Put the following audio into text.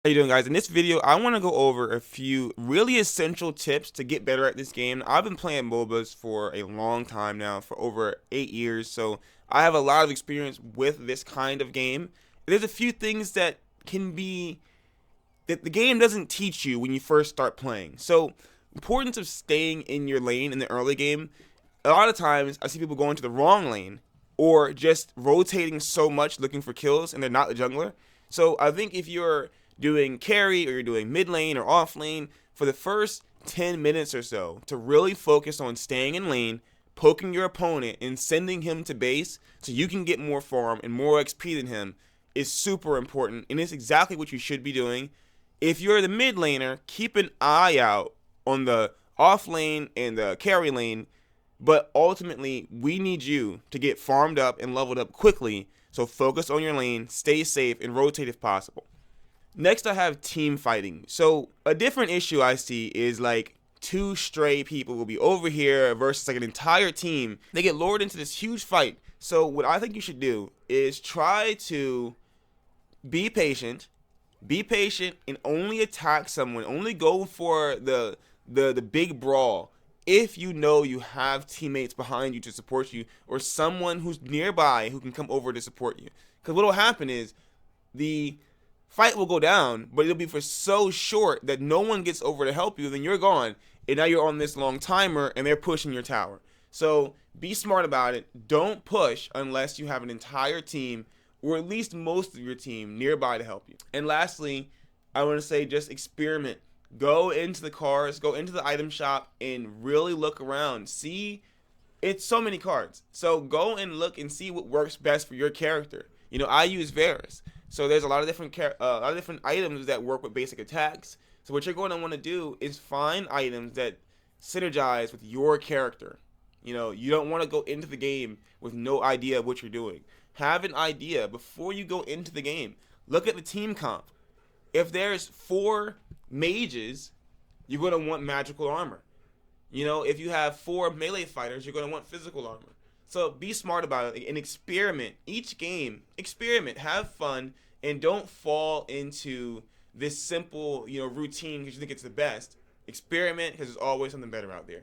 How you doing, guys? In this video, I want to go over a few really essential tips to get better at this game. I've been playing MOBAs for a long time now, for over 8 years, so I have a lot of experience with this kind of game. There's a few things that the game doesn't teach you when you first start playing. So, importance of staying in your lane in the early game. A lot of times, I see people going to the wrong lane or just rotating so much looking for kills, and they're not the jungler. So, I think if you're doing carry or you're doing mid lane or off lane, for the first 10 minutes or so to really focus on staying in lane, poking your opponent and sending him to base so you can get more farm and more XP than him is super important, and it's exactly what you should be doing. If you're the mid laner, keep an eye out on the off lane and the carry lane, but ultimately we need you to get farmed up and leveled up quickly, so focus on your lane, stay safe, and rotate if possible. Next, I have team fighting. So a different issue I see is like two stray people will be over here versus like an entire team. They get lured into this huge fight. So what I think you should do is try to be patient. Be patient and only attack someone. Only go for the big brawl if you know you have teammates behind you to support you or someone who's nearby who can come over to support you. Because what will happen is the fight will go down, but it'll be for so short that no one gets over to help you, then you're gone, and now you're on this long timer, and they're pushing your tower. So be smart about it. Don't push unless you have an entire team, or at least most of your team, nearby to help you. And lastly, I want to say just experiment. Go into the cars, go into the item shop, and really look around. See, it's so many cards. So go and look and see what works best for your character. You know, I use Varus. So there's a lot of different items that work with basic attacks. So what you're going to want to do is find items that synergize with your character. You know, you don't want to go into the game with no idea of what you're doing. Have an idea before you go into the game. Look at the team comp. If there's 4 mages, you're going to want magical armor. You know, if you have 4 melee fighters, you're going to want physical armor. So be smart about it and experiment. Each game, experiment, have fun, and don't fall into this simple, routine because you think it's the best. Experiment because there's always something better out there.